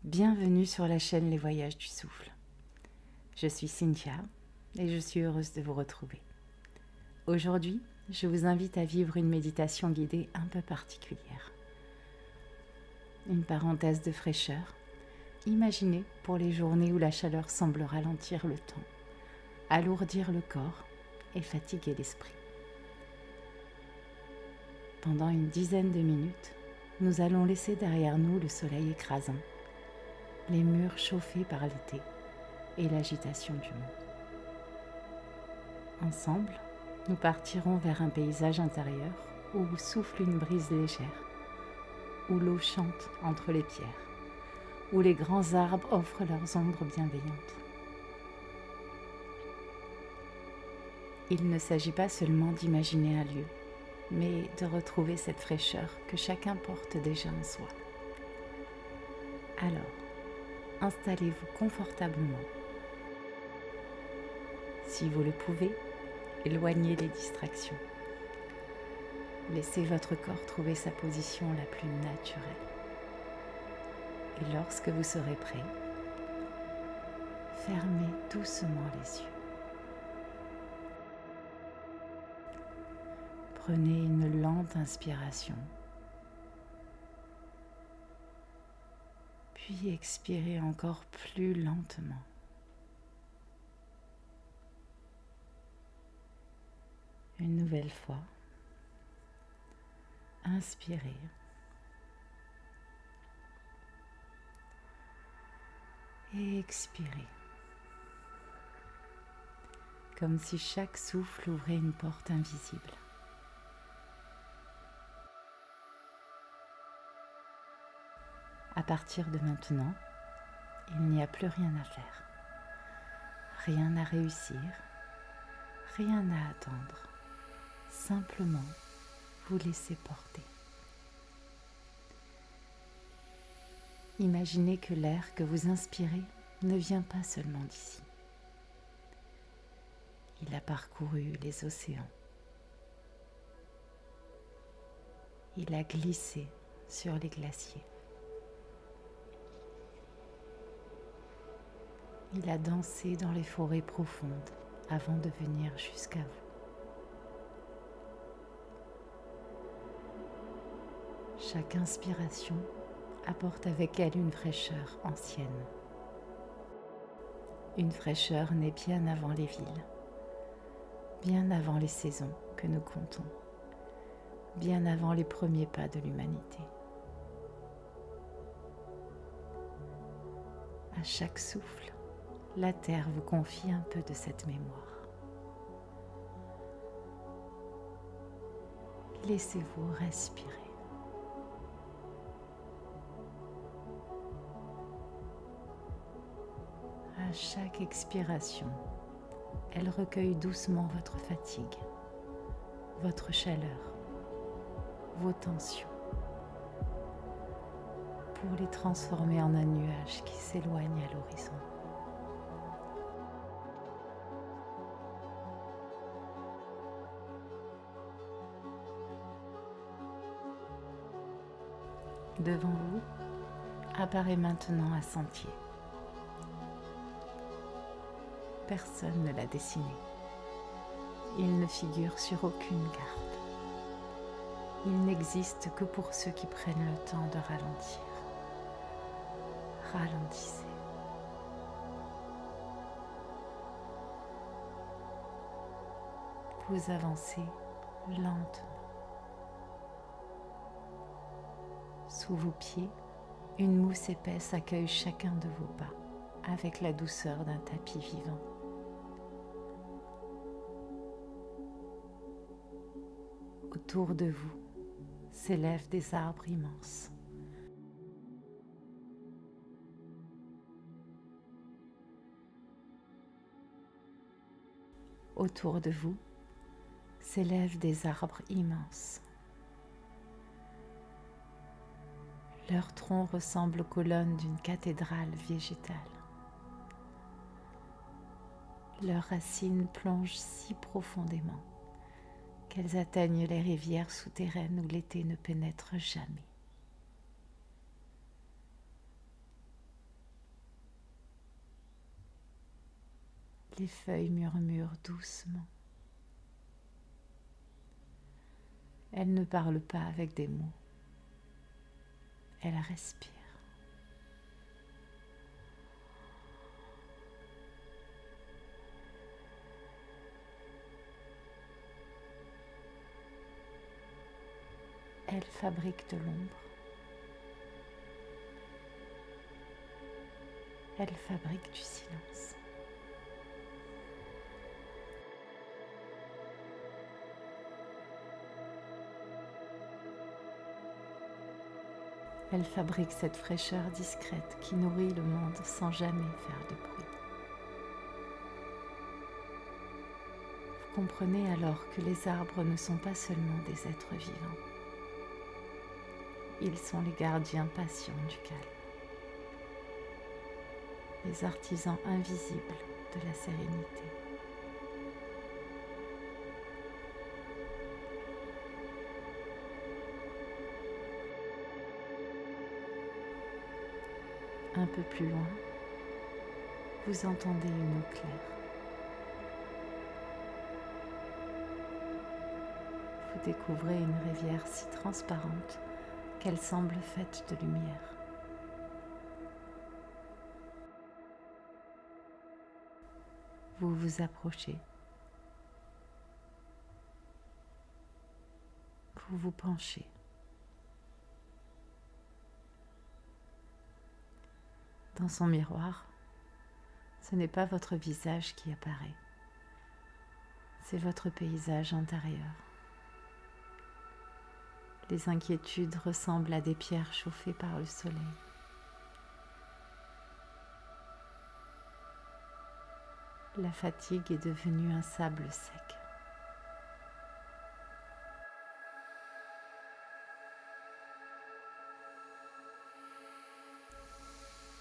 Bienvenue sur la chaîne Les Voyages du Souffle. Je suis Cynthia et je suis heureuse de vous retrouver. Aujourd'hui, je vous invite à vivre une méditation guidée un peu particulière. Une parenthèse de fraîcheur. Imaginez pour les journées où la chaleur semble ralentir le temps, alourdir le corps et fatiguer l'esprit. Pendant une dizaine de minutes, nous allons laisser derrière nous le soleil écrasant, les murs chauffés par l'été et l'agitation du monde. Ensemble, nous partirons vers un paysage intérieur où souffle une brise légère, où l'eau chante entre les pierres, où les grands arbres offrent leurs ombres bienveillantes. Il ne s'agit pas seulement d'imaginer un lieu, mais de retrouver cette fraîcheur que chacun porte déjà en soi. Alors, installez-vous confortablement. Si vous le pouvez, éloignez les distractions. Laissez votre corps trouver sa position la plus naturelle. Et lorsque vous serez prêt, fermez doucement les yeux. Prenez une lente inspiration, puis expirez encore plus lentement. Une nouvelle fois, inspirez. Et expirez. Comme si chaque souffle ouvrait une porte invisible. À partir de maintenant, il n'y a plus rien à faire. Rien à réussir, rien à attendre. Simplement vous laisser porter. Imaginez que l'air que vous inspirez ne vient pas seulement d'ici. Il a parcouru les océans. Il a glissé sur les glaciers. Il a dansé dans les forêts profondes avant de venir jusqu'à vous. Chaque inspiration apporte avec elle une fraîcheur ancienne. Une fraîcheur née bien avant les villes, bien avant les saisons que nous comptons, bien avant les premiers pas de l'humanité. À chaque souffle, la terre vous confie un peu de cette mémoire. Laissez-vous respirer. À chaque expiration, elle recueille doucement votre fatigue, votre chaleur, vos tensions, pour les transformer en un nuage qui s'éloigne à l'horizon. Devant vous apparaît maintenant un sentier. Personne ne l'a dessiné. Il ne figure sur aucune carte. Il n'existe que pour ceux qui prennent le temps de ralentir. Ralentissez. Vous avancez lentement. Sous vos pieds, une mousse épaisse accueille chacun de vos pas avec la douceur d'un tapis vivant. Autour de vous s'élèvent des arbres immenses. Autour de vous s'élèvent des arbres immenses. Leurs troncs ressemblent aux colonnes d'une cathédrale végétale. Leurs racines plongent si profondément qu'elles atteignent les rivières souterraines où l'été ne pénètre jamais. Les feuilles murmurent doucement. Elles ne parlent pas avec des mots. Elles respirent. Elles fabriquent de l'ombre. Elles fabriquent du silence. Elles fabriquent cette fraîcheur discrète qui nourrit le monde sans jamais faire de bruit. Vous comprenez alors que les arbres ne sont pas seulement des êtres vivants. Ils sont les gardiens patients du calme, les artisans invisibles de la sérénité. Un peu plus loin, vous entendez une eau claire. Vous découvrez une rivière si transparente qu'elle semble faite de lumière. Vous vous approchez. Vous vous penchez. Dans son miroir, ce n'est pas votre visage qui apparaît, c'est votre paysage intérieur. Les inquiétudes ressemblent à des pierres chauffées par le soleil. La fatigue est devenue un sable sec.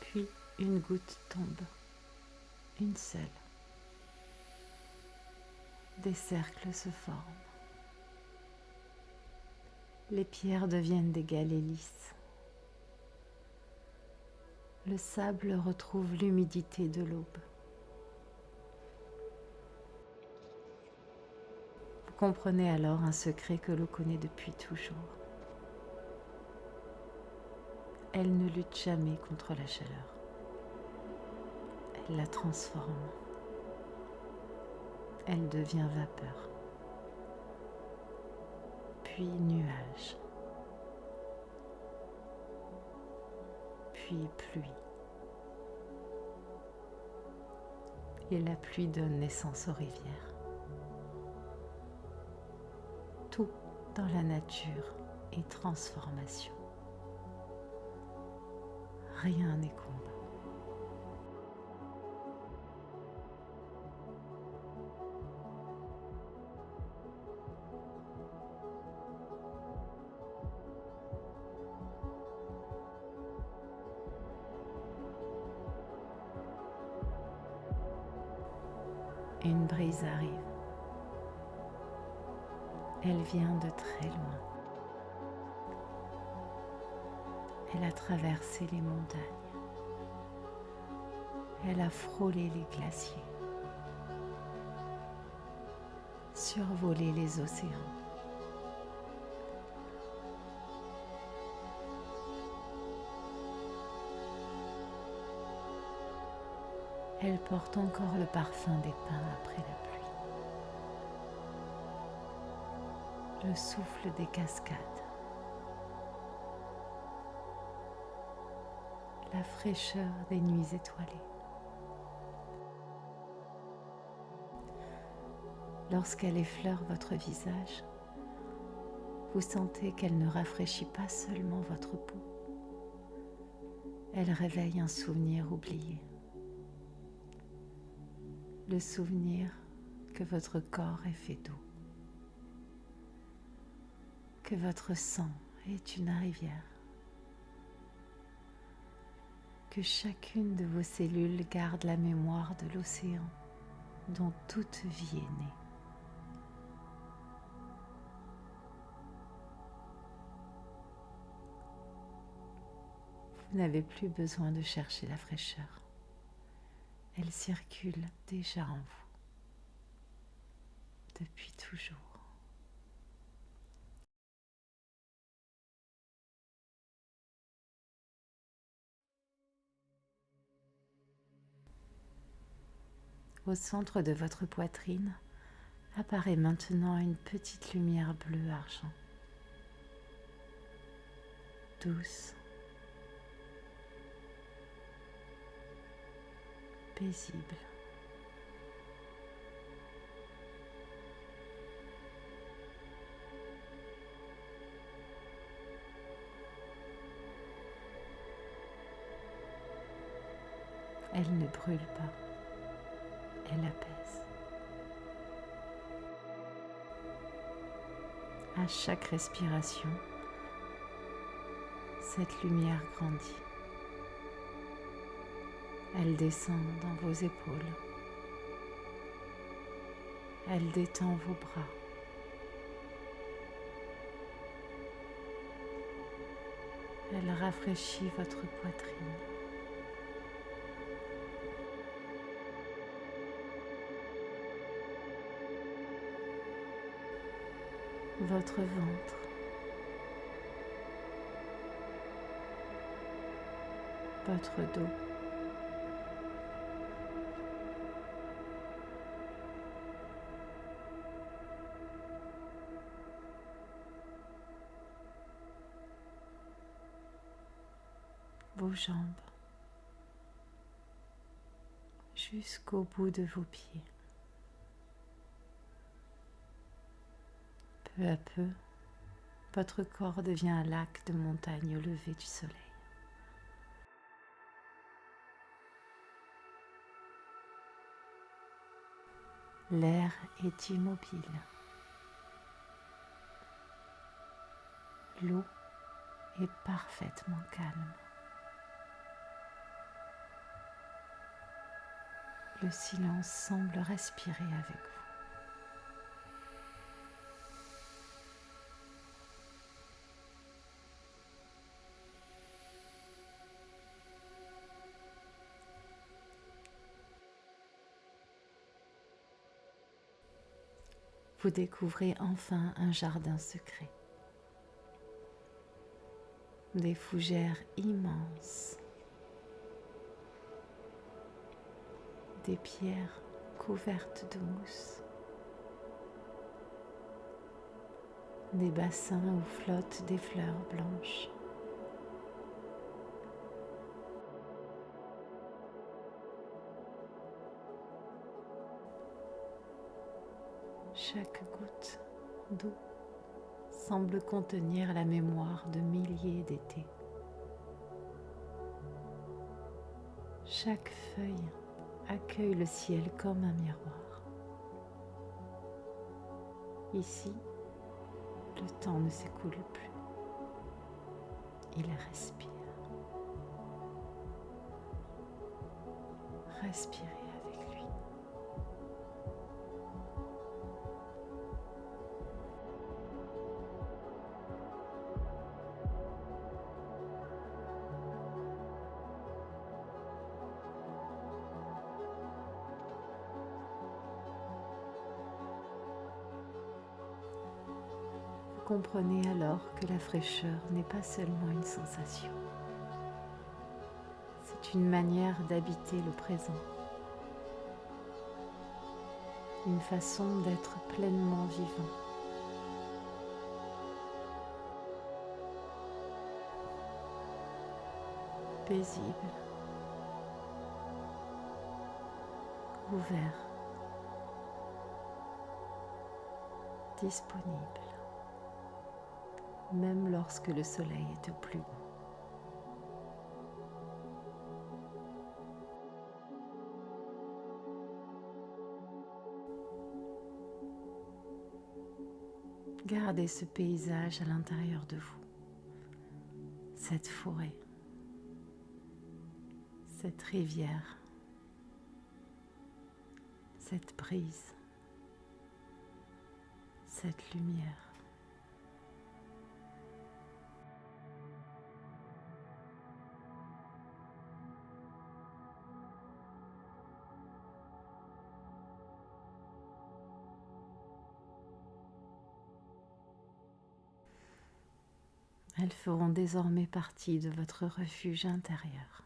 Puis une goutte tombe, une seule. Des cercles se forment. Les pierres deviennent des galets lisses. Le sable retrouve l'humidité de l'aube. Vous comprenez alors un secret que l'eau connaît depuis toujours. Elle ne lutte jamais contre la chaleur. Elle la transforme. Elle devient vapeur, puis nuage, puis pluie. Et la pluie donne naissance aux rivières. Tout dans la nature est transformation. Rien n'est combat. Une brise arrive. Elle vient de très loin. Elle a traversé les montagnes. Elle a frôlé les glaciers, survolé les océans. Elle porte encore le parfum des pins après la pluie, le souffle des cascades, la fraîcheur des nuits étoilées. Lorsqu'elle effleure votre visage, vous sentez qu'elle ne rafraîchit pas seulement votre peau, elle réveille un souvenir oublié. Le souvenir que votre corps est fait d'eau, que votre sang est une rivière, que chacune de vos cellules garde la mémoire de l'océan dont toute vie est née. Vous n'avez plus besoin de chercher la fraîcheur. Elle circule déjà en vous, depuis toujours. Au centre de votre poitrine apparaît maintenant une petite lumière bleue argent, douce, paisible. Elle ne brûle pas, elle apaise. À chaque respiration, cette lumière grandit. Elle descend dans vos épaules. Elle détend vos bras. Elle rafraîchit votre poitrine. Votre ventre. Votre dos. Vos jambes. Jusqu'au bout de vos pieds. Peu à peu, votre corps devient un lac de montagne au lever du soleil. L'air est immobile. L'eau est parfaitement calme. Le silence semble respirer avec vous. Vous découvrez enfin un jardin secret. Des fougères immenses. Des pierres couvertes de mousse. Des bassins où flottent des fleurs blanches. Chaque goutte d'eau semble contenir la mémoire de milliers d'étés. Chaque feuille accueille le ciel comme un miroir. Ici, le temps ne s'écoule plus. Il respire. Respirez avec lui. Vous comprenez alors que la fraîcheur n'est pas seulement une sensation. C'est une manière d'habiter le présent. Une façon d'être pleinement vivant. Paisible. Ouvert. Disponible. Même lorsque le soleil est au plus haut. Gardez ce paysage à l'intérieur de vous, cette forêt, cette rivière, cette brise, cette lumière. Elles feront désormais partie de votre refuge intérieur.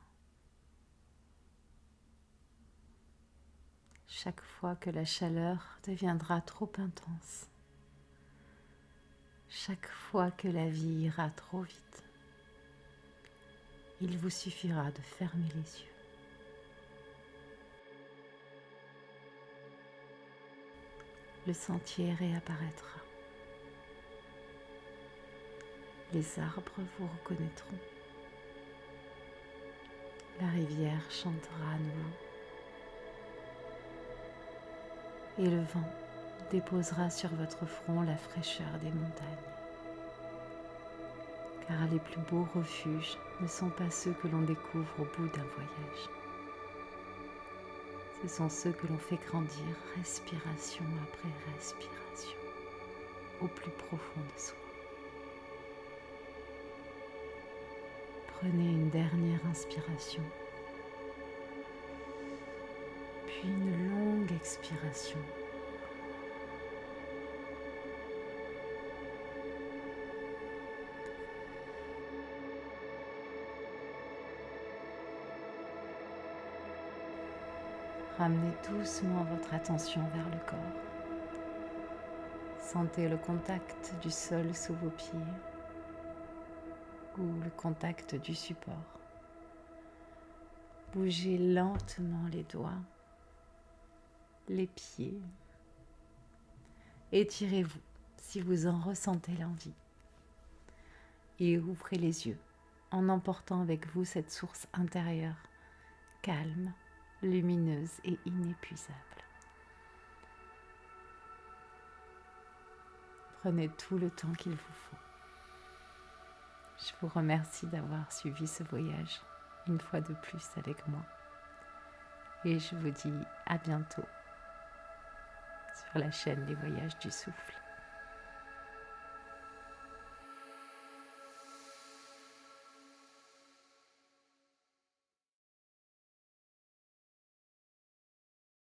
Chaque fois que la chaleur deviendra trop intense, chaque fois que la vie ira trop vite, il vous suffira de fermer les yeux. Le sentier réapparaîtra. Les arbres vous reconnaîtront. La rivière chantera à nouveau. Et le vent déposera sur votre front la fraîcheur des montagnes. Car les plus beaux refuges ne sont pas ceux que l'on découvre au bout d'un voyage. Ce sont ceux que l'on fait grandir respiration après respiration, au plus profond de soi. Prenez une dernière inspiration, puis une longue expiration. Ramenez doucement votre attention vers le corps. Sentez le contact du sol sous vos pieds ou le contact du support. Bougez lentement les doigts, les pieds. Étirez-vous si vous en ressentez l'envie. Et ouvrez les yeux en emportant avec vous cette source intérieure, calme, lumineuse et inépuisable. Prenez tout le temps qu'il vous faut. Je vous remercie d'avoir suivi ce voyage une fois de plus avec moi. Et je vous dis à bientôt sur la chaîne Les Voyages du Souffle.